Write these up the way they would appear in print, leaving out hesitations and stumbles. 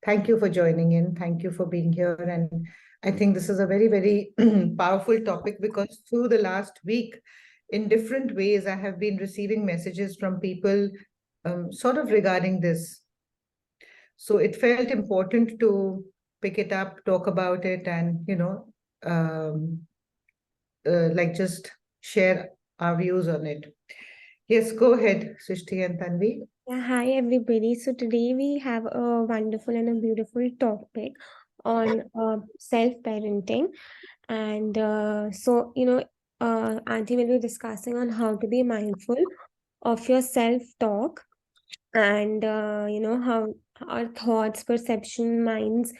Thank you for joining in. Thank you for being here. And I think this is a very, very powerful topic because through the last week, in different ways, I have been receiving messages from people sort of regarding this. So it felt important to pick it up, talk about it, and, um, like just share our views on it. Yes, go ahead, Srishti and Tanvi. Yeah, hi everybody. So today we have a wonderful and a beautiful topic on self-parenting. And Auntie will be discussing on how to be mindful of your self-talk and how our thoughts, perception, minds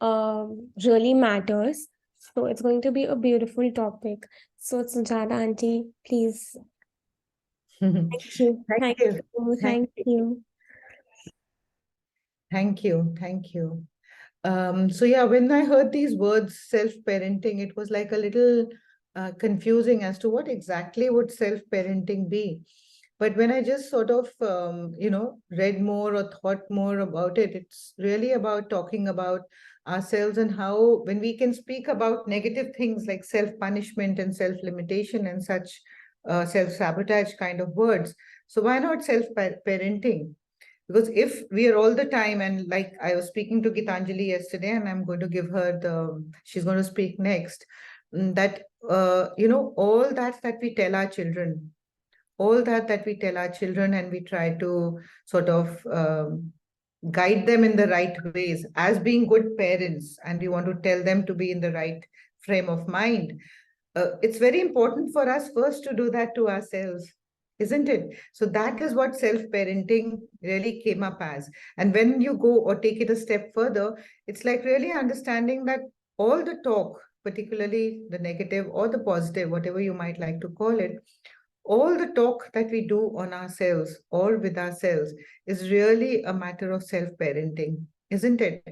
really matters. So it's going to be a beautiful topic. So Sujata Auntie, please. Thank you. Thank Thank you. you. Thank Thank you. you. Thank you. Thank you. So yeah, when I heard these words, self-parenting, it was like a little confusing as to what exactly would self-parenting be. But when I just sort of, read more or thought more about it, it's really about talking about ourselves and how when we can speak about negative things like self-punishment and self-limitation and such self-sabotage kind of words. So why not self-parenting? Because if we are all the time, and like I was speaking to Gitanjali yesterday, and I'm going to give her she's going to speak next, that, all that we tell our children, all that we tell our children, and we try to sort of guide them in the right ways as being good parents, and we want to tell them to be in the right frame of mind. It's very important for us first to do that to ourselves, isn't it? So that is what self-parenting really came up as. And when you go or take it a step further, it's like really understanding that all the talk, particularly the negative or the positive, whatever you might like to call it, all the talk that we do on ourselves or with ourselves is really a matter of self-parenting, isn't it?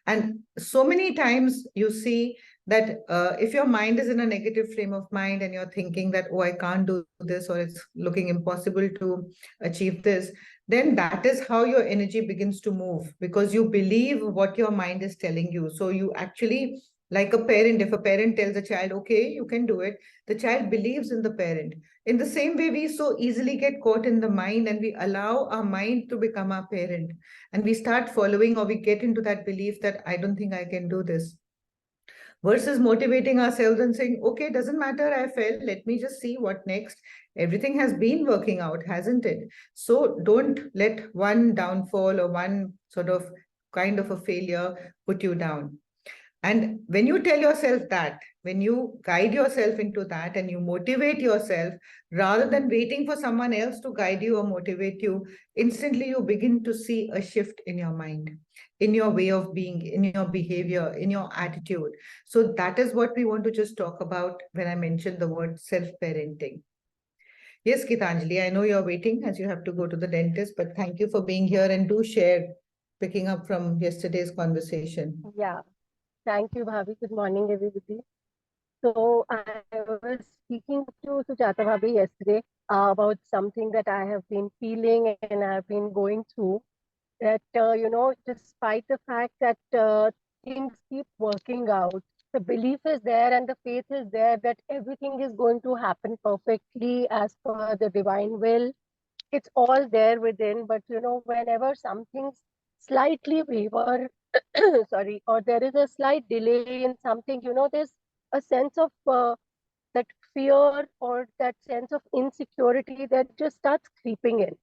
And so many times you see that if your mind is in a negative frame of mind and you're thinking that, oh, I can't do this, or it's looking impossible to achieve this, then that is how your energy begins to move, because you believe what your mind is telling you. So you actually, like a parent, if a parent tells a child, okay, you can do it, the child believes in the parent. In the same way, we so easily get caught in the mind and we allow our mind to become our parent. And we start following, or we get into that belief that I don't think I can do this. Versus motivating ourselves and saying, okay, doesn't matter, I failed. Let me just see what next. Everything has been working out, hasn't it? So don't let one downfall or one sort of kind of a failure put you down. And when you tell yourself that, when you guide yourself into that and you motivate yourself, rather than waiting for someone else to guide you or motivate you, instantly you begin to see a shift in your mind, in your way of being, in your behavior, in your attitude. So that is what we want to just talk about when I mentioned the word self-parenting. Yes, Gitanjali, I know you're waiting as you have to go to the dentist, but thank you for being here, and do share, picking up from yesterday's conversation. Yeah, thank you, Bhavi. Good morning, everybody. So I was speaking to Sujata Bhavi yesterday about something that I have been feeling and I've been going through. That despite the fact that things keep working out, the belief is there and the faith is there that everything is going to happen perfectly as per the divine will. It's all there within, but whenever something's slightly waver, sorry, or there is a slight delay in something, there's a sense of that fear or that sense of insecurity that just starts creeping in.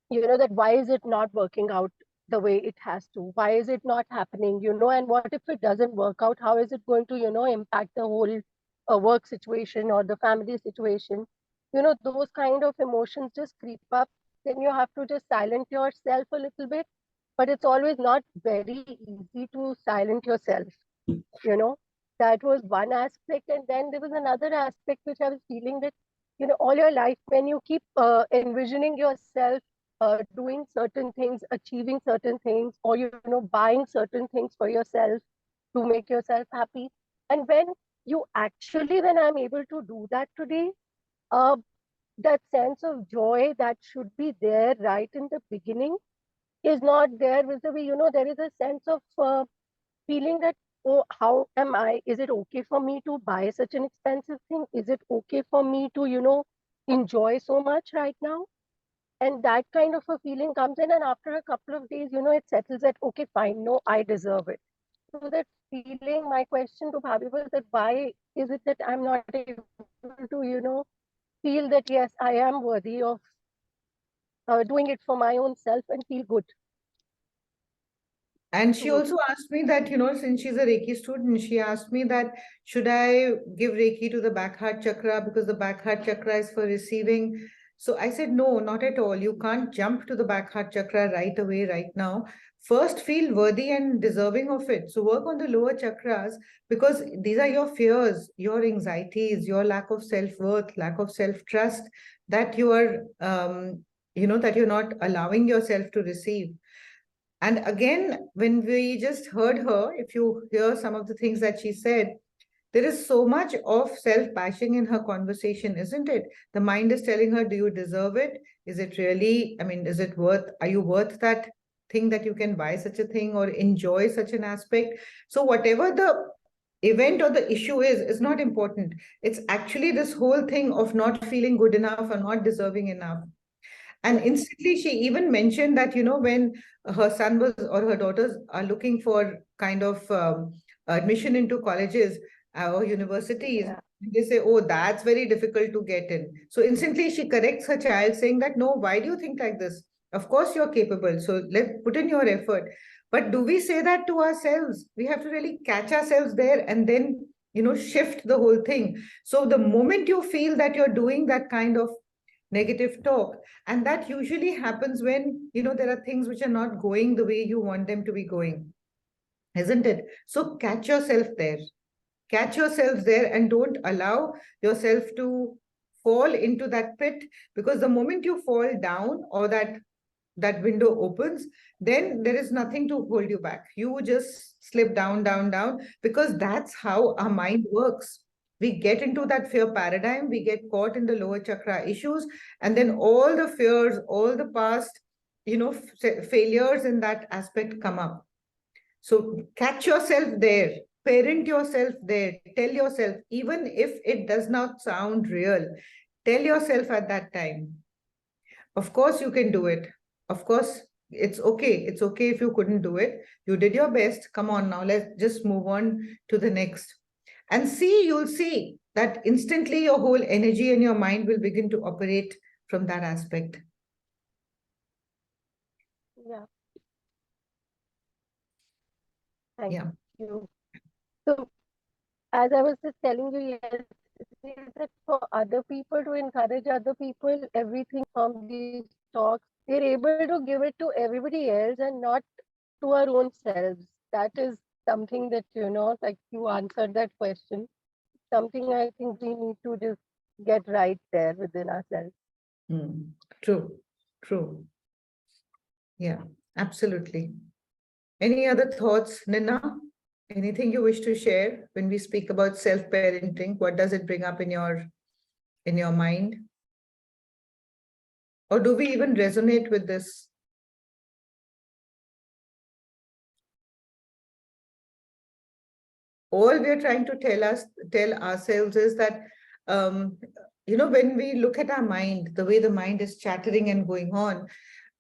That why is it not working out the way it has to? Why is it not happening? And what if it doesn't work out? How is it going to impact the whole work situation or the family situation? Those kind of emotions just creep up. Then you have to just silence yourself a little bit, but it's always not very easy to silence yourself. you know that was one aspect, and then there was another aspect which I was feeling that all your life, when you keep envisioning yourself doing certain things, achieving certain things, or buying certain things for yourself to make yourself happy, and when I'm able to do that today, uh, that sense of joy that should be there right in the beginning, is not there vis-a-vis, there is a sense of feeling that, oh, how am I? Is it okay for me to buy such an expensive thing? Is it okay for me to, enjoy so much right now? And that kind of a feeling comes in, and after a couple of days, it settles that, okay, fine, no, I deserve it. So that feeling, my question to Bhabi was that why is it that I'm not able to, feel that, yes, I am worthy of doing it for my own self and feel good. And she So, also asked me that, since she's a Reiki student, she asked me that, should I give Reiki to the back heart chakra because the back heart chakra is for receiving? So I said, no, not at all. You can't jump to the back heart chakra right away, right now. First, feel worthy and deserving of it. So work on the lower chakras because these are your fears, your anxieties, your lack of self-worth, lack of self-trust that you are, that you're not allowing yourself to receive. And again, when we just heard her, if you hear some of the things that she said, there is so much of self-bashing in her conversation, isn't it? The mind is telling her, do you deserve it? Is it really, is it worth, are you worth that thing that you can buy such a thing or enjoy such an aspect? So whatever the event or the issue is not important. It's actually this whole thing of not feeling good enough or not deserving enough. And instantly, she even mentioned that, when her son was or her daughters are looking for kind of admission into colleges or universities, yeah. they say, oh, that's very difficult to get in. So instantly, she corrects her child, saying that, no, why do you think like this? Of course, you're capable. So let's put in your effort. But do we say that to ourselves? We have to really catch ourselves there and then, shift the whole thing. So the moment you feel that you're doing that kind of negative talk, and that usually happens when there are things which are not going the way you want them to be going, isn't it? So catch yourself there and don't allow yourself to fall into that pit, because the moment you fall down or that window opens, then there is nothing to hold you back. You just slip down, down, down, because that's how our mind works. We get into that fear paradigm, we get caught in the lower chakra issues, and then all the fears, all the past, failures in that aspect come up. So catch yourself there, parent yourself there, tell yourself, even if it does not sound real, tell yourself at that time, of course, you can do it. Of course, it's okay. It's okay if you couldn't do it. You did your best. Come on now, let's just move on to the next. And see, you'll see that instantly your whole energy and your mind will begin to operate from that aspect. Yeah. Thank Yeah. you. So, as I was just telling you yesterday, that for other people, to encourage other people, everything from these talks, we're able to give it to everybody else and not to our own selves. That is something that, like you answered that question, something I think we need to just get right there within ourselves. True. True. Yeah, absolutely. Any other thoughts, Nina? Anything you wish to share when we speak about self-parenting? What does it bring up in your mind? Or do we even resonate with this? All we're trying to tell ourselves is that, when we look at our mind, the way the mind is chattering and going on,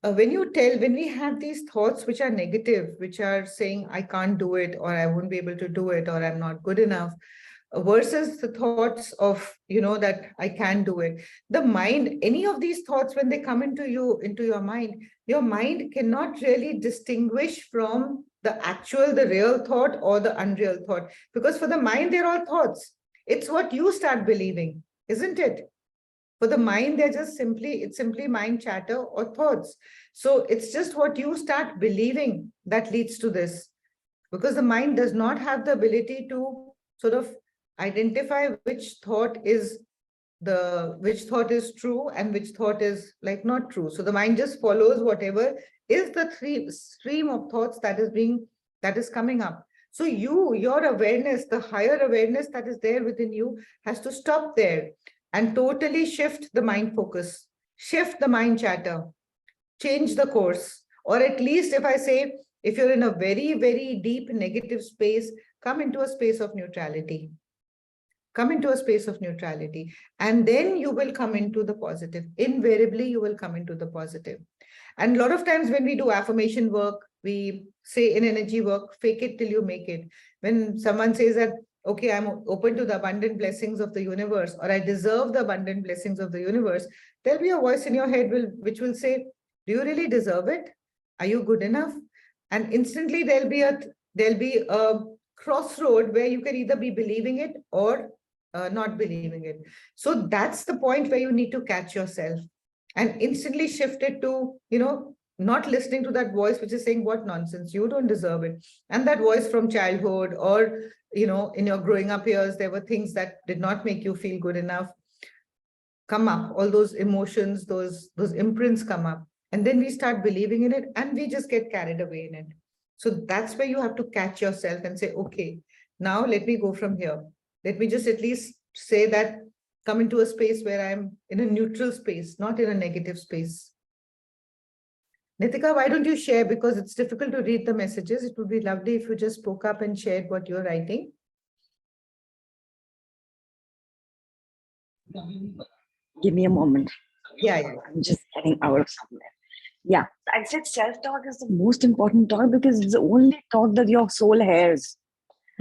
when we have these thoughts which are negative, which are saying, I can't do it, or I won't be able to do it, or I'm not good enough, versus the thoughts of, that I can do it. The mind, any of these thoughts, when they come into your mind cannot really distinguish from the real thought or the unreal thought. Because for the mind, they're all thoughts. It's what you start believing, isn't it? For the mind, it's simply mind chatter or thoughts. So it's just what you start believing that leads to this. Because the mind does not have the ability to sort of identify which thought is true and which thought is like not true. So the mind just follows whatever is the stream of thoughts that is coming up. So your awareness, the higher awareness that is there within you, has to stop there and totally shift the mind focus, shift the mind chatter, change the course, Or at least if I say, if you're in a very, very deep negative space, come into a space of neutrality. Come into a space of neutrality, and then you will come into the positive. Invariably, you will come into the positive. And a lot of times when we do affirmation work, we say in energy work, fake it till you make it. When someone says that, okay, I'm open to the abundant blessings of the universe, or I deserve the abundant blessings of the universe, there'll be a voice in your head which will say, do you really deserve it? Are you good enough? And instantly there'll be a crossroad where you can either be believing it or not believing it. So that's the point where you need to catch yourself and instantly shift it to, not listening to that voice which is saying, what nonsense, you don't deserve it. And that voice from childhood, or, in your growing up years, there were things that did not make you feel good enough, come up, all those emotions, those imprints come up. And then we start believing in it and we just get carried away in it. So that's where you have to catch yourself and say, okay, now let me go from here. Let me just at least say that, come into a space where I'm in a neutral space, not in a negative space. Nitika, why don't you share? Because it's difficult to read the messages. It would be lovely if you just spoke up and shared what you're writing. Give me a moment. Yeah. I'm just getting out of somewhere. Yeah, I said self-talk is the most important talk because it's the only talk that your soul hears.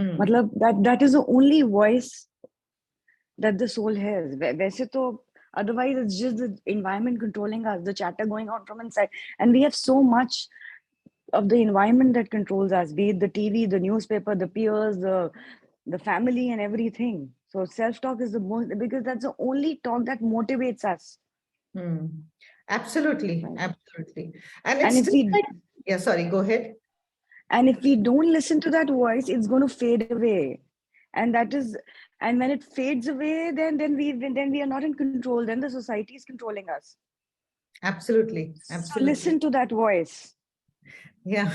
Matlab, that is the only voice that the soul hears. Otherwise, it's just the environment controlling us, the chatter going on from inside. And we have so much of the environment that controls us, be it the TV, the newspaper, the peers, the family, and everything. So self-talk is the most, because that's the only talk that motivates us. Absolutely, Right. Absolutely. And it's yeah, sorry, go ahead. And if we don't listen to that voice, it's going to fade away. And when it fades away, then we are not in control. Then the society is controlling us. Absolutely. So listen to that voice. Yeah.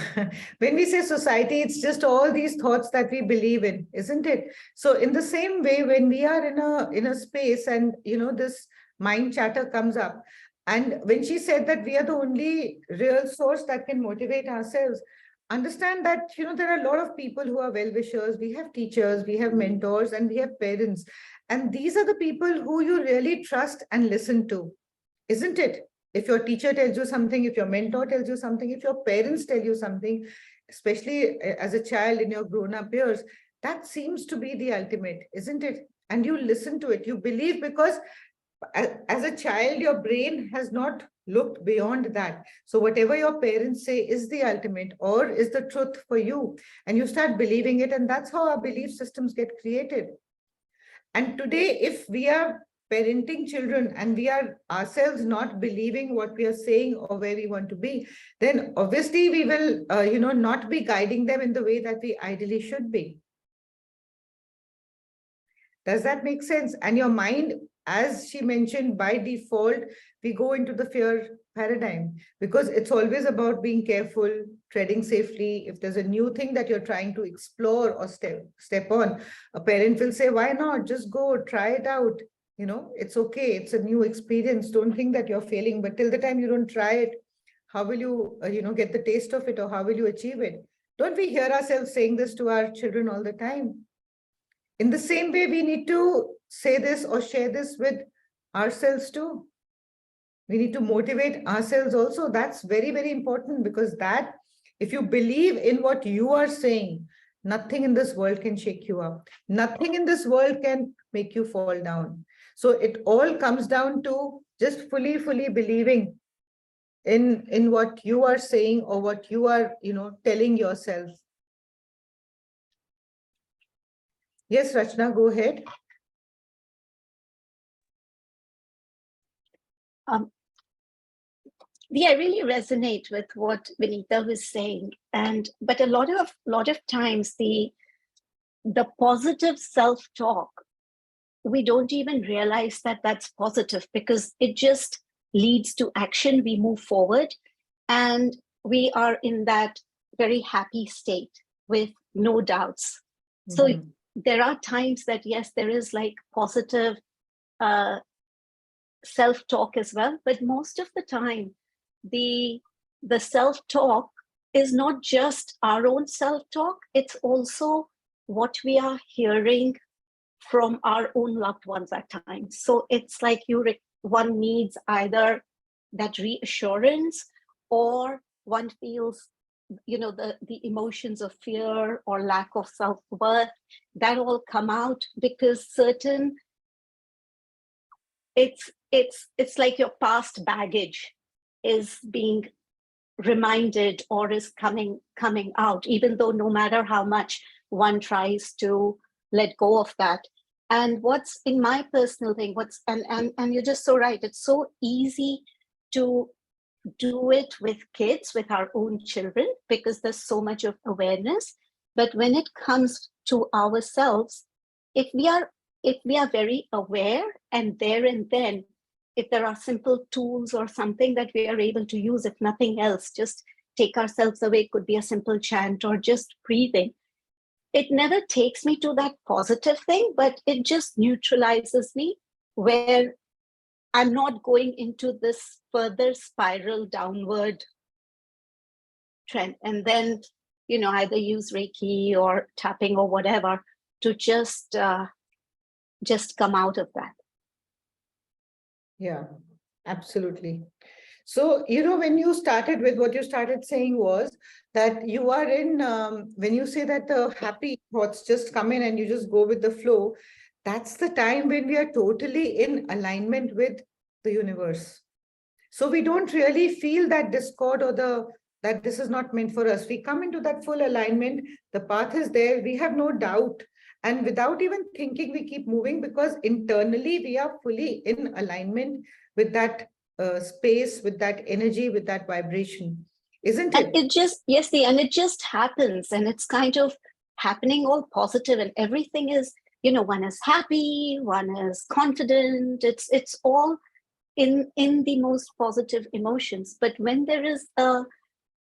When we say society, it's just all these thoughts that we believe in, isn't it? So in the same way, when we are in a space and, this mind chatter comes up, and when she said that we are the only real source that can motivate ourselves, understand that, there are a lot of people who are well-wishers. We have teachers, we have mentors, and we have parents. And these are the people who you really trust and listen to, isn't it? If your teacher tells you something, if your mentor tells you something, if your parents tell you something, especially as a child in your grown-up years, that seems to be the ultimate, isn't it? And you listen to it, you believe, because as a child, your brain has not looked beyond that. So whatever your parents say is the ultimate or is the truth for you. And you start believing it. And that's how our belief systems get created. And today, if we are parenting children and we are ourselves not believing what we are saying or where we want to be, then obviously we will, not be guiding them in the way that we ideally should be. Does that make sense? And your mind, as she mentioned, by default, we go into the fear paradigm because it's always about being careful, treading safely. If there's a new thing that you're trying to explore or step on, a parent will say, why not? Just go, try it out. It's okay. It's a new experience. Don't think that you're failing, but till the time you don't try it, how will you, get the taste of it, or how will you achieve it? Don't we hear ourselves saying this to our children all the time? In the same way, we need to say this or share this with ourselves too. We need to motivate ourselves also. That's very, very important, because that, if you believe in what you are saying, nothing in this world can shake you up. Nothing in this world can make you fall down. So it all comes down to just fully believing in what you are saying or what you are, telling yourself. Yes, Rachna, go ahead. I really resonate with what Vinita was saying, but a lot of times the positive self-talk, we don't even realize that that's positive because it just leads to action. We move forward and we are in that very happy state with no doubts. So there are times that, yes, there is like positive self-talk as well, but most of the time, the the self-talk is not just our own self-talk, it's also what we are hearing from our own loved ones at times. So it's like one needs either that reassurance, or one feels, the emotions of fear or lack of self-worth, that all come out because it's like your past baggage is being reminded or is coming out, even though no matter how much one tries to let go of that. And what's in my personal thing, and you're just so right, it's so easy to do it with kids, with our own children, because there's so much of awareness. But when it comes to ourselves, if we are very aware, and there and then, if there are simple tools or something that we are able to use, if nothing else, just take ourselves away, it could be a simple chant or just breathing. It never takes me to that positive thing, but it just neutralizes me, where I'm not going into this further spiral downward trend. And then, either use Reiki or tapping or whatever to just come out of that. Yeah, absolutely. So, when you started with what you started saying was that you are in, when you say that the happy thoughts just come in and you just go with the flow, that's the time when we are totally in alignment with the universe. So we don't really feel that discord or that this is not meant for us. We come into that full alignment. The path is there. We have no doubt. And without even thinking, we keep moving because internally we are fully in alignment with that space, with that energy, with that vibration. Isn't it? And it just happens, and it's kind of happening all positive, and everything is, one is happy, one is confident. It's all in the most positive emotions. But when there is a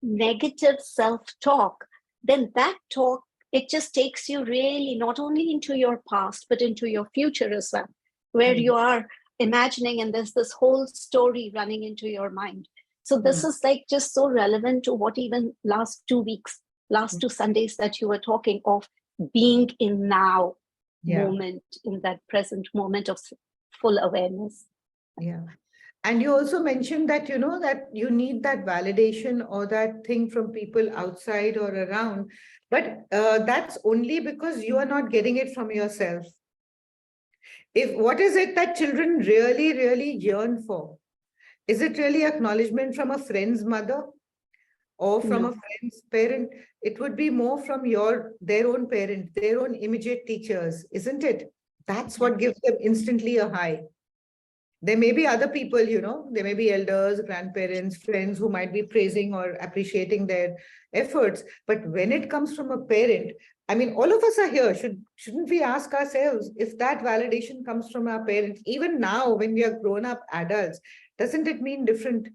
negative self-talk, then that talk, it just takes you really not only into your past, but into your future as well, where you are imagining, and there's this whole story running into your mind. So this is like just so relevant to what even last 2 Sundays that you were talking of, being in now moment, in that present moment of full awareness. Yeah. And you also mentioned that, that you need that validation or that thing from people outside or around, but that's only because you are not getting it from yourself. What is it that children really, really yearn for? Is it really acknowledgement from a friend's mother or from a friend's parent? It would be more from their own parent, their own immediate teachers, isn't it? That's what gives them instantly a high. There may be other people, there may be elders, grandparents, friends who might be praising or appreciating their efforts. But when it comes from a parent, I mean, all of us are here. Shouldn't we ask ourselves if that validation comes from our parents, even now when we are grown up adults, doesn't it mean different?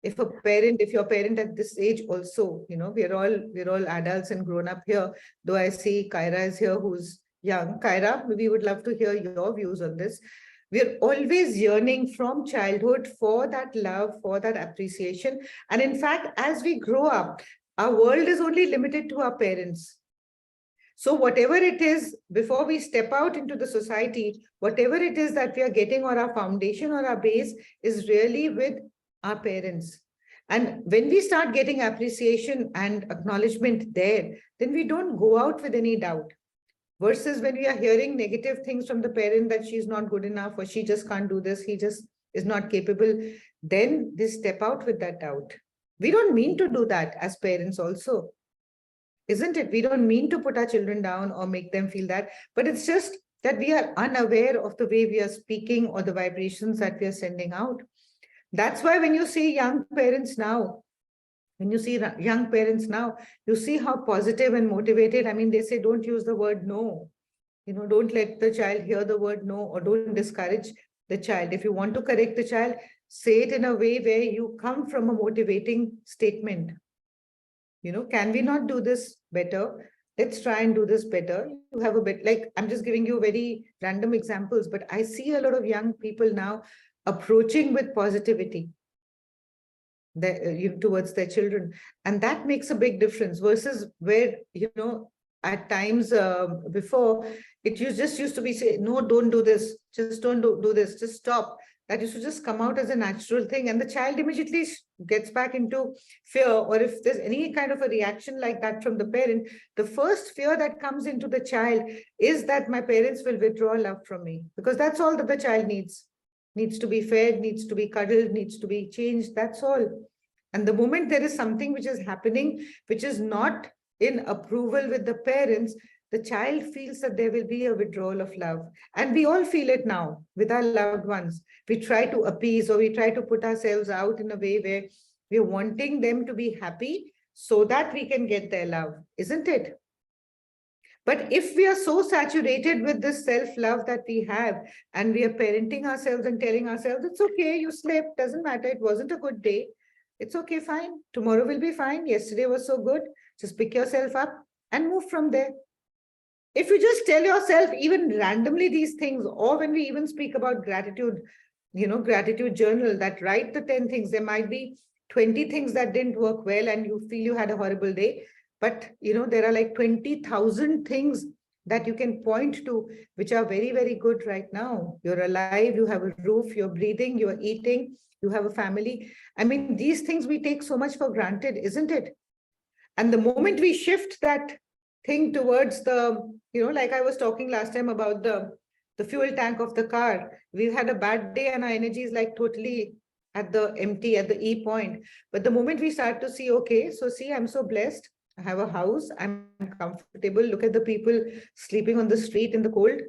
If your parent at this age also, we're all adults and grown up here, though I see Kyra is here who's young. Kyra, we would love to hear your views on this. We're always yearning from childhood for that love, for that appreciation. And in fact, as we grow up, our world is only limited to our parents. So whatever it is, before we step out into the society, whatever it is that we are getting, or our foundation or our base, is really with our parents. And when we start getting appreciation and acknowledgement there, then we don't go out with any doubt. Versus when we are hearing negative things from the parent that she's not good enough, or she just can't do this, he just is not capable, then they step out with that doubt. We don't mean to do that as parents also, isn't it? We don't mean to put our children down or make them feel that, but it's just that we are unaware of the way we are speaking or the vibrations that we are sending out. That's why when you see young parents now, you see how positive and motivated. I mean, they say, don't use the word no. Don't let the child hear the word no, or don't discourage the child. If you want to correct the child, say it in a way where you come from a motivating statement. Can we not do this better? Let's try and do this better. You have a bit, like, I'm just giving you very random examples, but I see a lot of young people now approaching with positivity. towards their children. And that makes a big difference versus where, at times before, it just used to be say, no, don't do this, just don't do this, just stop. That used to just come out as a natural thing, and the child immediately gets back into fear. Or if there's any kind of a reaction like that from the parent, the first fear that comes into the child is that my parents will withdraw love from me, because that's all that the child needs to be fed, needs to be cuddled, needs to be changed. That's all. And the moment there is something which is happening, which is not in approval with the parents, the child feels that there will be a withdrawal of love. And we all feel it now with our loved ones. We try to appease, or we try to put ourselves out in a way where we're wanting them to be happy so that we can get their love, isn't it? But if we are so saturated with this self-love that we have, and we are parenting ourselves and telling ourselves, it's okay, you slept, doesn't matter, it wasn't a good day. It's okay, fine. Tomorrow will be fine. Yesterday was so good. Just pick yourself up and move from there. If you just tell yourself even randomly these things, or when we even speak about gratitude, gratitude journal, that write the 10 things, there might be 20 things that didn't work well and you feel you had a horrible day. But, there are like 20,000 things that you can point to, which are very, very good right now. You're alive, you have a roof, you're breathing, you're eating, you have a family. I mean, these things we take so much for granted, isn't it? And the moment we shift that thing towards the, like I was talking last time about the fuel tank of the car, we've had a bad day and our energy is like totally at the empty, at the E point. But the moment we start to see, okay, so see, I'm so blessed. I have a house, I'm comfortable. Look at the people sleeping on the street in the cold.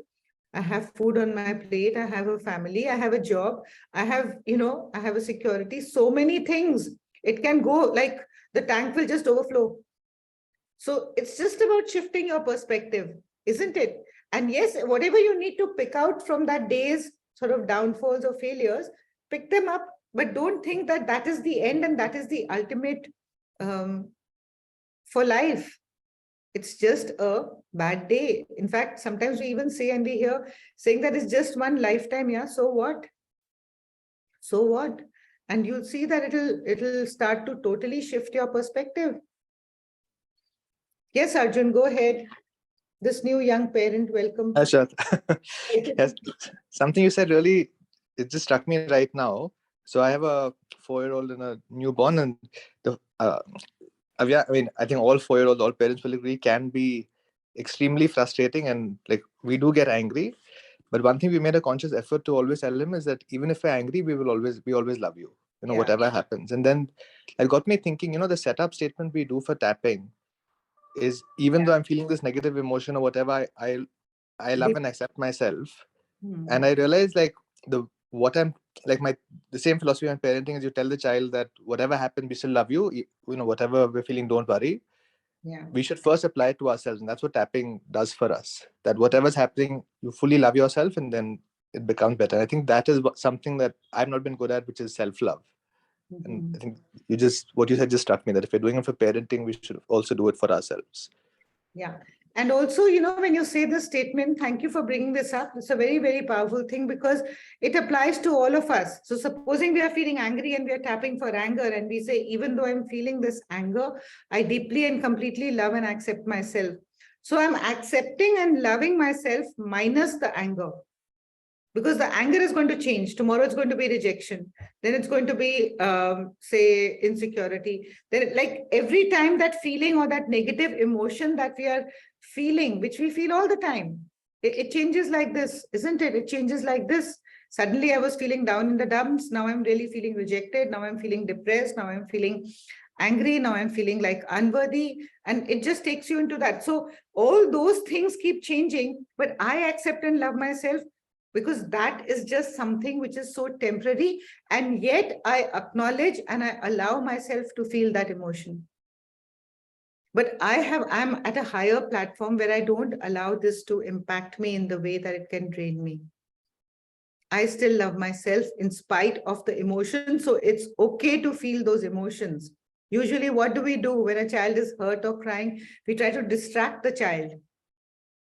I have food on my plate. I have a family. I have a job. I have, I have a security. So many things. It can go like the tank will just overflow. So it's just about shifting your perspective, isn't it? And yes, whatever you need to pick out from that day's sort of downfalls or failures, pick them up, but don't think that that is the end and that is the ultimate for life. It's just a bad day. In fact, sometimes we even say, and we hear saying that it's just one lifetime. Yeah, so what? So what? And you'll see that it'll start to totally shift your perspective. Yes, Arjun, go ahead. This new young parent, welcome. Yes, something you said really, it just struck me right now. So I have a 4-year-old and a newborn, and I think all 4-year-olds, all parents will agree, can be extremely frustrating, and like we do get angry. But one thing we made a conscious effort to always tell him is that even if we're angry, we always love you, Yeah. whatever happens. And then it got me thinking, the setup statement we do for tapping is, even though I'm feeling this negative emotion or whatever, I love and accept myself. And I realized the same philosophy on parenting is, you tell the child that whatever happens, we still love you. Whatever we're feeling, don't worry. Yeah. We should first apply it to ourselves, and that's what tapping does for us. That whatever's happening, you fully love yourself, and then it becomes better. I think that is something that I've not been good at, which is self-love. And I think what you said just struck me, that if we're doing it for parenting, we should also do it for ourselves. Yeah. And also, when you say this statement, thank you for bringing this up. It's a very, very powerful thing, because it applies to all of us. So supposing we are feeling angry and we are tapping for anger, and we say, even though I'm feeling this anger, I deeply and completely love and accept myself. So I'm accepting and loving myself minus the anger. Because the anger is going to change. Tomorrow it's going to be rejection. Then it's going to be, say, insecurity. Then, like, every time that feeling or that negative emotion that we are feeling, which we feel all the time, it changes like this, isn't it? It changes like this. Suddenly I was feeling down in the dumps. Now I'm really feeling rejected. Now I'm feeling depressed. Now I'm feeling angry. Now I'm feeling like unworthy. And it just takes you into that. So all those things keep changing, but I accept and love myself, because that is just something which is so temporary, and yet I acknowledge and I allow myself to feel that emotion. But I'm at a higher platform where I don't allow this to impact me in the way that it can drain me. I still love myself in spite of the emotion, so it's okay to feel those emotions. Usually, what do we do when a child is hurt or crying? We try to distract the child.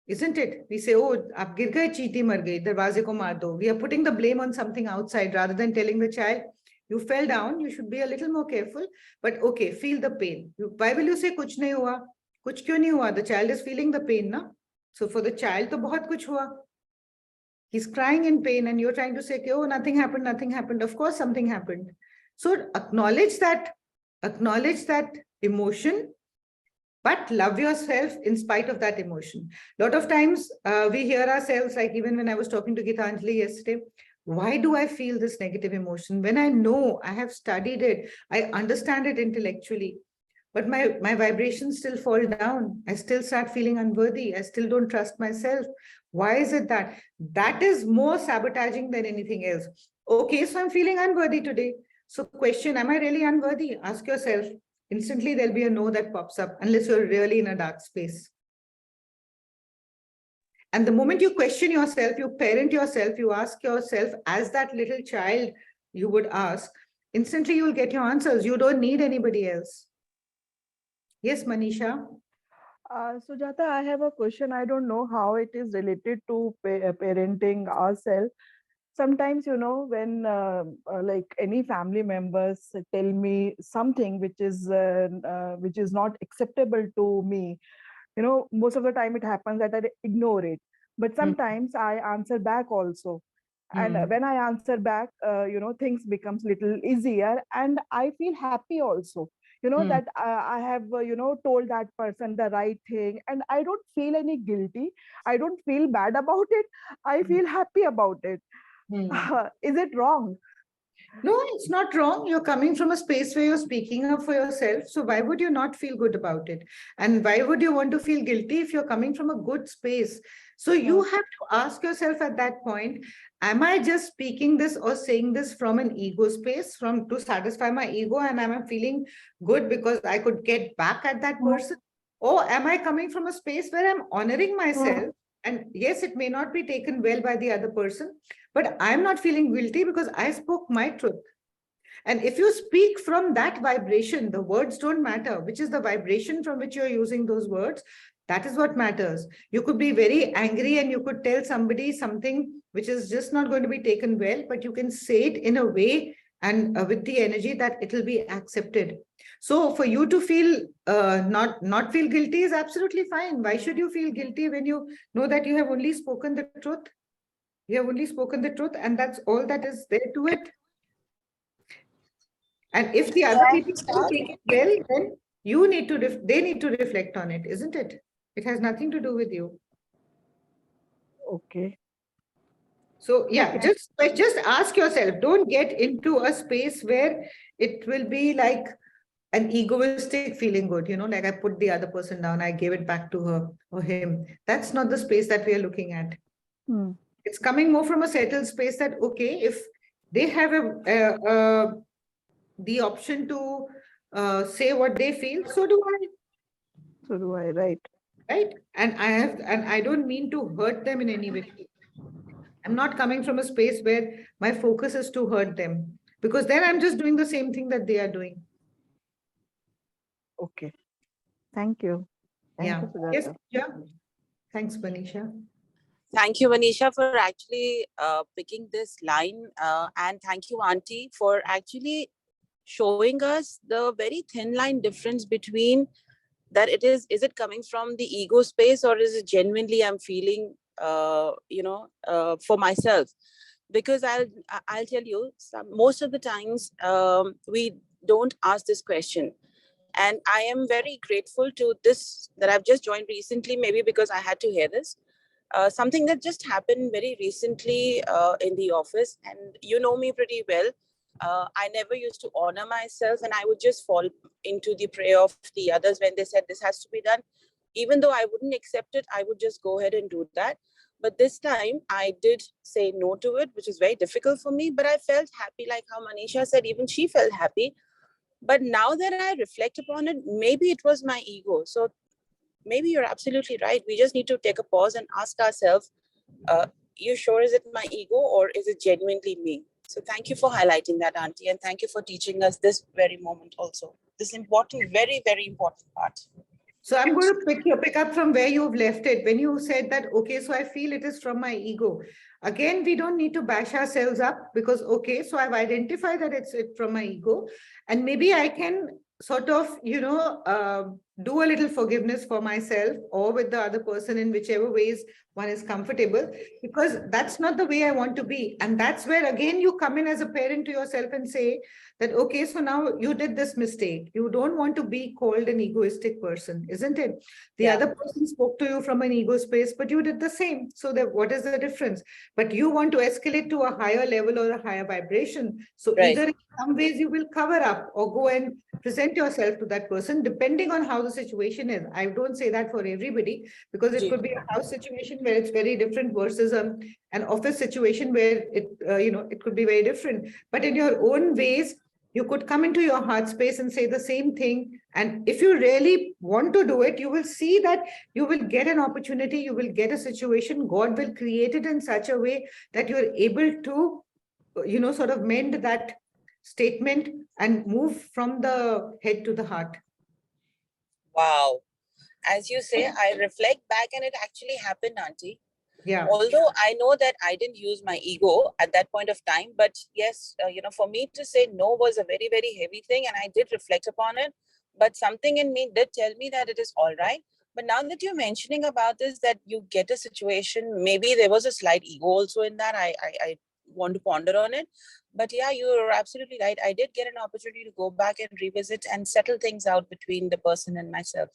Isn't it? We say, oh, aap gir gaye, cheeti mar gayi, darwaze ko maar do. We are putting the blame on something outside rather than telling the child, You fell down, you should be a little more careful, but okay, feel the pain. Why will you say kuch nahi hua? Kuch kyun nahi hua? The child is feeling the pain, na? So for the child, to bahut kuch hua. He's crying in pain and you're trying to say, oh, nothing happened, nothing happened. Of course, something happened. So acknowledge that emotion, but love yourself in spite of that emotion. A lot of times we hear ourselves, like even when I was talking to Gitanjali yesterday, why do I feel this negative emotion? When I know, I have studied it, I understand it intellectually, but my vibrations still fall down. I still start feeling unworthy. I still don't trust myself. Why is it that? That is more sabotaging than anything else. Okay, so I'm feeling unworthy today. So question, am I really unworthy? Ask yourself. Instantly, there'll be a no that pops up unless you're really in a dark space. And the moment you question yourself, you parent yourself, you ask yourself as that little child you would ask, instantly you'll get your answers. You don't need anybody else. Yes, Manisha. Sujata, I have a question. I don't know how it is related to parenting ourselves. Sometimes, when like any family members tell me something which is not acceptable to me, most of the time it happens that I ignore it. But sometimes I answer back also. And when I answer back, things becomes little easier and I feel happy also. That I have, told that person the right thing and I don't feel any guilty. I don't feel bad about it. I feel happy about it. Is it wrong? No, it's not wrong. You're coming from a space where you're speaking up for yourself. So why would you not feel good about it? And why would you want to feel guilty if you're coming from a good space? So you have to ask yourself at that point, am I just speaking this or saying this from an ego space, from to satisfy my ego, and am I feeling good because I could get back at that person? Or am I coming from a space where I'm honoring myself? And yes, it may not be taken well by the other person, but I'm not feeling guilty because I spoke my truth. And if you speak from that vibration, the words don't matter, which is the vibration from which you're using those words. That is what matters. You could be very angry and you could tell somebody something which is just not going to be taken well, but you can say it in a way and with the energy that it will be accepted. So for you to feel not feel guilty is absolutely fine. Why should you feel guilty when you know that you have only spoken the truth? You have only spoken the truth, and that's all that is there to it. And if the other people don't take it well, then they need to reflect on it, isn't it? It has nothing to do with you. Okay. So yeah, just ask yourself. Don't get into a space where it will be like an egoistic feeling good, like I put the other person down, I gave it back to her or him. That's not the space that we are looking at. It's coming more from a settled space that, okay, if they have the option to say what they feel, so do I. So do I, right? Right? And I don't mean to hurt them in any way. I'm not coming from a space where my focus is to hurt them, because then I'm just doing the same thing that they are doing. Okay. Thank you. Thank you, Sujata. Yes, yeah. Thanks, Manisha. Thank you, Manisha, for actually picking this line. And thank you, Auntie, for actually showing us the very thin line difference between that is it coming from the ego space or is it genuinely I'm feeling, for myself? Because I'll tell you, most of the times we don't ask this question. And I am very grateful to this that I've just joined recently, maybe because I had to hear this. Something that just happened very recently in the office, and you know me pretty well. I never used to honor myself, and I would just fall into the prey of the others when they said this has to be done. Even though I wouldn't accept it, I would just go ahead and do that. But this time I did say no to it, which is very difficult for me, but I felt happy, like how Manisha said, even she felt happy. But now that I reflect upon it, maybe it was my ego. So maybe you're absolutely right. We just need to take a pause and ask ourselves, you sure is it my ego or is it genuinely me? So thank you for highlighting that, Auntie. And thank you for teaching us this very moment also. This important, very, very important part. So I'm going to pick up from where you've left it. When you said that, okay, so I feel it is from my ego. Again, we don't need to bash ourselves up because, okay, so I've identified that it's from my ego. And maybe I can sort of, do a little forgiveness for myself or with the other person in whichever ways one is comfortable, because that's not the way I want to be. And that's where, again, you come in as a parent to yourself and say that, okay, so now you did this mistake. You don't want to be called an egoistic person, isn't it? The other person spoke to you from an ego space, but you did the same. So what is the difference? But you want to escalate to a higher level or a higher vibration. So either in some ways you will cover up or go and present yourself to that person, depending on how the situation is. I don't say that for everybody, because it could be a house situation where it's very different versus an office situation where it could be very different. But in your own ways, you could come into your heart space and say the same thing. And if you really want to do it, you will see that you will get an opportunity, you will get a situation. God will create it in such a way that you're able to, sort of mend that statement and move from the head to the heart. Wow. As you say, I reflect back and it actually happened, Auntie. Yeah. Although I know that I didn't use my ego at that point of time, but yes, for me to say no was a very, very heavy thing, and I did reflect upon it. But something in me did tell me that it is all right. But now that you're mentioning about this, that you get a situation, maybe there was a slight ego also in that. I want to ponder on it. But yeah, you're absolutely right. I did get an opportunity to go back and revisit and settle things out between the person and myself.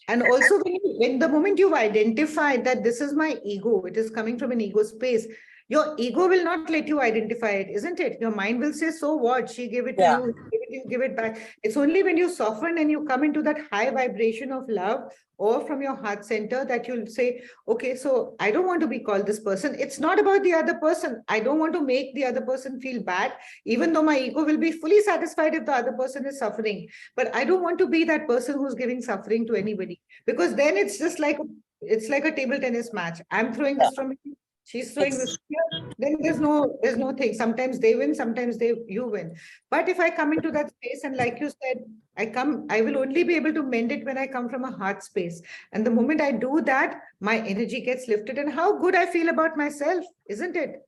And also when the moment you've identified that this is my ego, it is coming from an ego space, your ego will not let you identify it, isn't it? Your mind will say, so what? She gave it to you, give it back. It's only when you soften and you come into that high vibration of love or from your heart center that you'll say, okay, so I don't want to be called this person. It's not about the other person. I don't want to make the other person feel bad, even though my ego will be fully satisfied if the other person is suffering. But I don't want to be that person who's giving suffering to anybody, because then it's just like a table tennis match. I'm throwing this from here, she's throwing this here. Then there's no thing. Sometimes they win, sometimes you win. But if I come into that space, and like you said, I will only be able to mend it when I come from a heart space. And the moment I do that, my energy gets lifted, and how good I feel about myself, isn't it?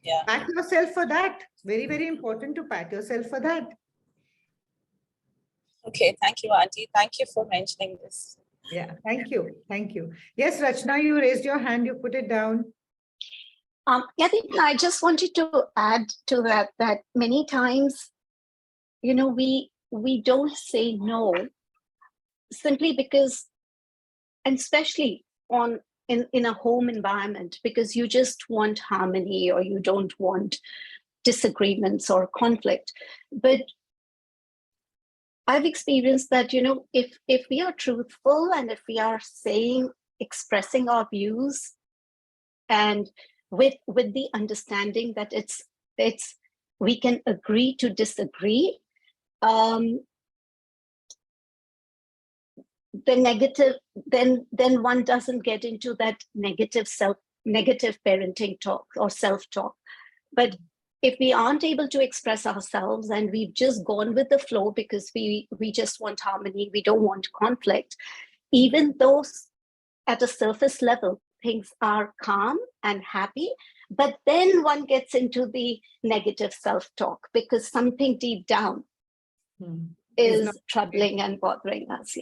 Yeah. Pat yourself for that. Very, very important to pat yourself for that. Okay, thank you, Auntie. Thank you for mentioning this. Yeah, thank you. Thank you. Yes, Rachna, you raised your hand, you put it down. I just wanted to add to that many times, we don't say no simply because, and especially in a home environment, because you just want harmony or you don't want disagreements or conflict. But I've experienced that, if we are truthful and if we are expressing our views, and with the understanding that it's we can agree to disagree, the negative, then one doesn't get into that negative parenting talk or self-talk. But if we aren't able to express ourselves and we've just gone with the flow because we just want harmony, we don't want conflict, even though at a surface level things are calm and happy, but then one gets into the negative self-talk because something deep down is troubling and bothering us.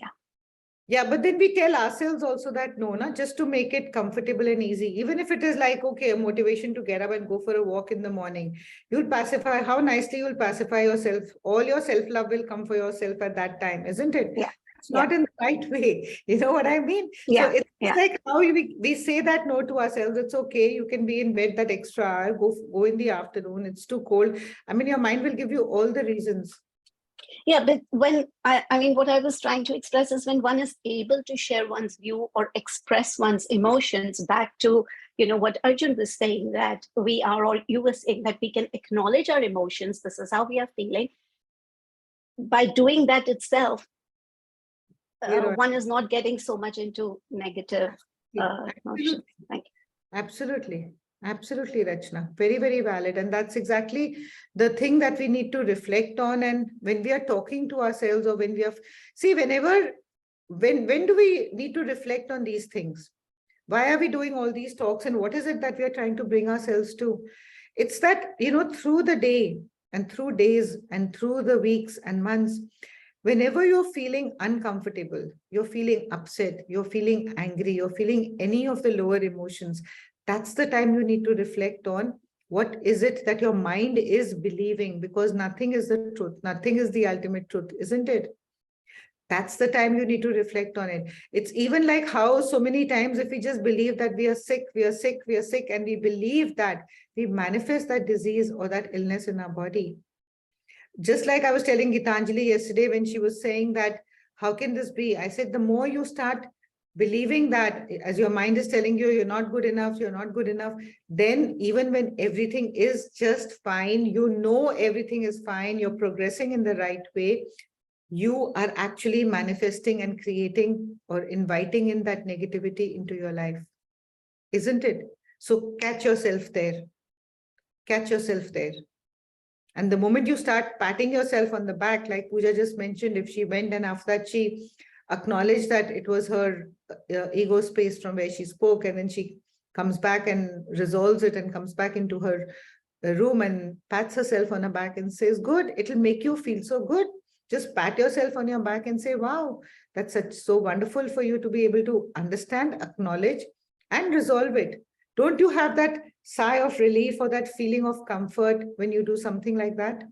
Yeah, but then we tell ourselves also that no, just to make it comfortable and easy. Even if it is like, okay, a motivation to get up and go for a walk in the morning, you'll pacify, how nicely you'll pacify yourself. All your self-love will come for yourself at that time, isn't it? Yeah. It's not in the right way. You know what I mean? Yeah. So it's like how we say that no to ourselves. It's okay. You can be in bed that extra hour, go in the afternoon. It's too cold. I mean, your mind will give you all the reasons. Yeah, but when what I was trying to express is when one is able to share one's view or express one's emotions back to, what Arjun was saying, that you were saying that we can acknowledge our emotions. This is how we are feeling. By doing that itself, one is not getting so much into negative emotions. Thank you. Absolutely. Absolutely, Rachna. Very, very valid. And that's exactly the thing that we need to reflect on. And when we are talking to ourselves, or when we have, whenever when do we need to reflect on these things? Why are we doing all these talks, and what is it that we are trying to bring ourselves to? It's that, through the day and through days and through the weeks and months, whenever you're feeling uncomfortable, you're feeling upset, you're feeling angry, you're feeling any of the lower emotions, that's the time you need to reflect on what is it that your mind is believing, because nothing is the truth, nothing is the ultimate truth, isn't it? That's the time you need to reflect on it. It's even like how so many times if we just believe that we are sick, we are sick, we are sick, and we believe that, we manifest that disease or that illness in our body. Just like I was telling Gitanjali yesterday when she was saying that, how can this be? I said, the more you start believing that, as your mind is telling you, you're not good enough, you're not good enough, then even when everything is just fine, everything is fine, you're progressing in the right way, you are actually manifesting and creating or inviting in that negativity into your life, isn't it? So catch yourself there. Catch yourself there. And the moment you start patting yourself on the back, like Pooja just mentioned, if she went and after that she acknowledged that it was her ego space from where she spoke, and then she comes back and resolves it and comes back into her room and pats herself on her back and says, good, it'll make you feel so good. Just pat yourself on your back and say, wow, that's so wonderful for you to be able to understand, acknowledge, and resolve it. Don't you have that sigh of relief or that feeling of comfort when you do something like that?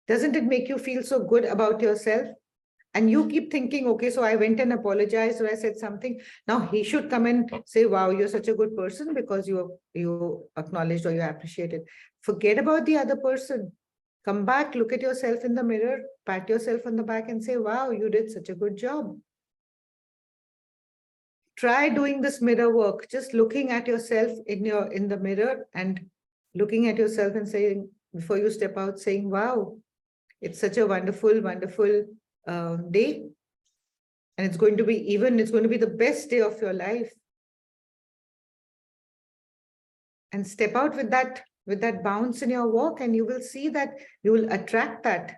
Doesn't it make you feel so good about yourself? And you keep thinking, okay, so I went and apologized or I said something. Now he should come and say, wow, you're such a good person because you acknowledged or you appreciated. Forget about the other person. Come back, look at yourself in the mirror, pat yourself on the back and say, wow, you did such a good job. Try doing this mirror work, just looking at yourself in the mirror and looking at yourself and saying, before you step out, saying, wow, it's such a wonderful, wonderful day. And it's going to be the best day of your life. And step out with that bounce in your walk, and you will see that you will attract that.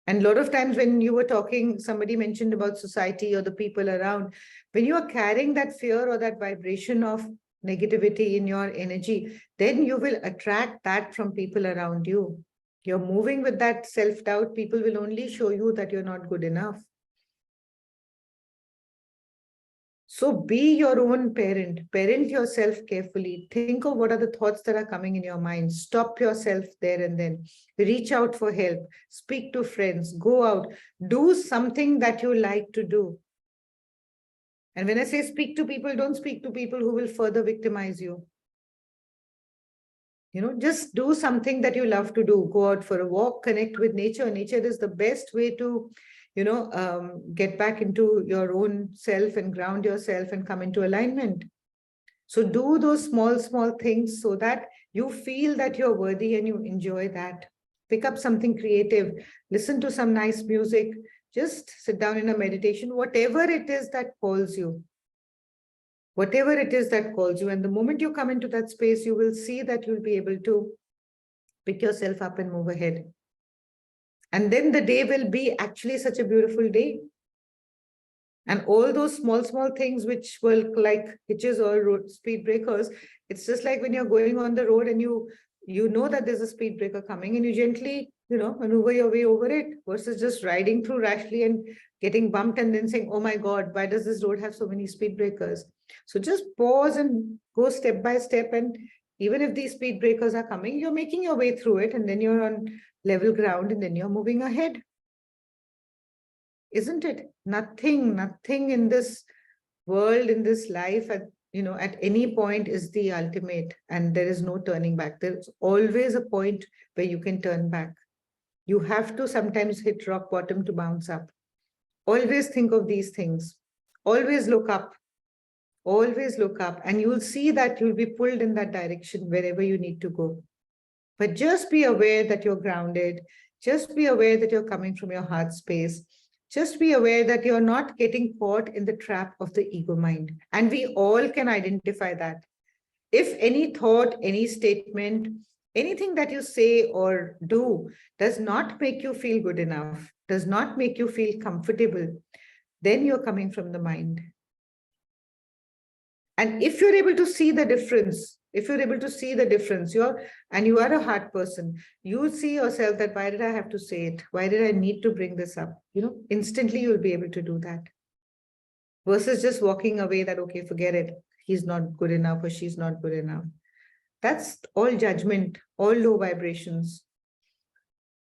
And a lot of times when you were talking, somebody mentioned about society or the people around, when you are carrying that fear or that vibration of negativity in your energy, then you will attract that from people around you. You're moving with that self-doubt, people will only show you that you're not good enough. So be your own parent. Parent yourself carefully. Think of what are the thoughts that are coming in your mind. Stop yourself there and then. Reach out for help. Speak to friends. Go out. Do something that you like to do. And when I say speak to people, don't speak to people who will further victimize you. Just do something that you love to do. Go out for a walk, connect with nature. Nature is the best way to get back into your own self and ground yourself and come into alignment. So do those small things so that you feel that you're worthy and you enjoy that. Pick up something creative, listen to some nice music, just sit down in a meditation, whatever it is that calls you. Whatever it is that calls you. And the moment you come into that space, you will see that you'll be able to pick yourself up and move ahead. And then the day will be actually such a beautiful day. And all those small things which were like hitches or road speed breakers, it's just like when you're going on the road and you know that there's a speed breaker coming and you gently, maneuver your way over it versus just riding through rashly and getting bumped and then saying, oh my God, why does this road have so many speed breakers? So just pause and go step by step. And even if these speed breakers are coming, you're making your way through it and then you're on level ground and then you're moving ahead. Isn't it? Nothing in this world, in this life, at any point is the ultimate, and there is no turning back. There's always a point where you can turn back. You have to sometimes hit rock bottom to bounce up. Always think of these things. Always look up. Always look up, and you'll see that you'll be pulled in that direction wherever you need to go. But just be aware that you're grounded. Just be aware that you're coming from your heart space. Just be aware that you're not getting caught in the trap of the ego mind. And we all can identify that. If any thought, any statement, anything that you say or do does not make you feel good enough, does not make you feel comfortable, then you're coming from the mind. And if you're able to see the difference, you are a heart person, you see yourself that, why did I have to say it? Why did I need to bring this up? Instantly you'll be able to do that. Versus just walking away that, okay, forget it. He's not good enough or she's not good enough. That's all judgment, all low vibrations.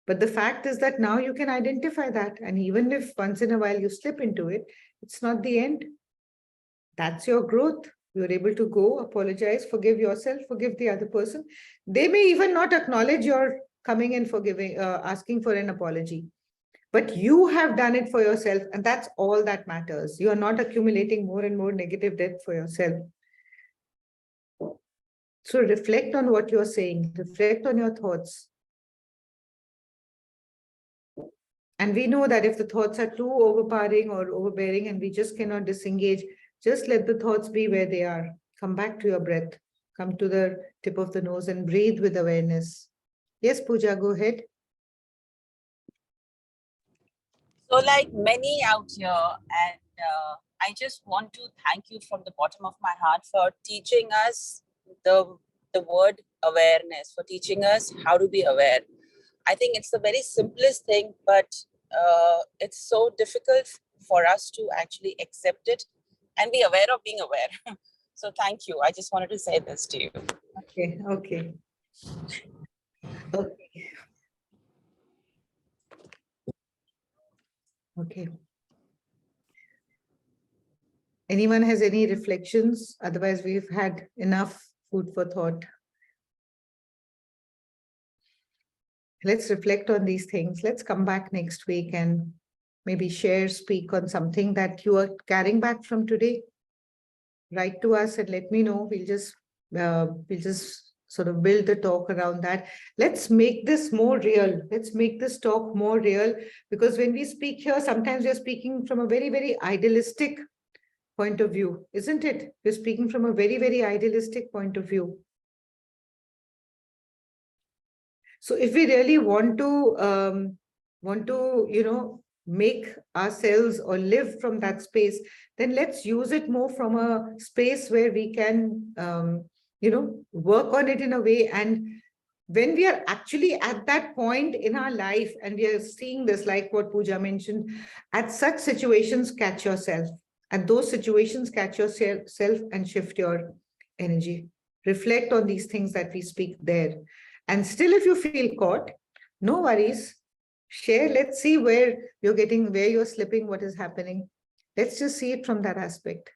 But the fact is that now you can identify that. And even if once in a while you slip into it, it's not the end. That's your growth. You're able to go, apologize, forgive yourself, forgive the other person. They may even not acknowledge your coming and forgiving, asking for an apology. But you have done it for yourself, and that's all that matters. You are not accumulating more and more negative debt for yourself. So reflect on what you're saying, reflect on your thoughts. And we know that if the thoughts are too overpowering or overbearing and we just cannot disengage, just let the thoughts be where they are. Come back to your breath. Come to the tip of the nose and breathe with awareness. Yes, Pooja, go ahead. So like many out here, and I just want to thank you from the bottom of my heart for teaching us the word awareness, for teaching us how to be aware. I think it's the very simplest thing, but it's so difficult for us to actually accept it and be aware of being aware. So thank you. I just wanted to say this to you. Okay. Okay. Anyone has any reflections? Otherwise, we've had enough food for thought. Let's reflect on these things. Let's come back next week and maybe speak on something that you are carrying back from today. Write to us and let me know. We'll just sort of build the talk around that. Let's make this more real. Let's make this talk more real, because when we speak here, sometimes we're speaking from a very, very idealistic point of view, isn't it? We're speaking from a very, very idealistic point of view. So if we really want to, make ourselves or live from that space, then let's use it more from a space where we can, work on it in a way. And when we are actually at that point in our life and we are seeing this, like what Pooja mentioned, at such situations, catch yourself. At those situations, catch yourself and shift your energy. Reflect on these things that we speak there. And still, if you feel caught, no worries. Share, let's see where you're slipping, what is happening. Let's just see it from that aspect.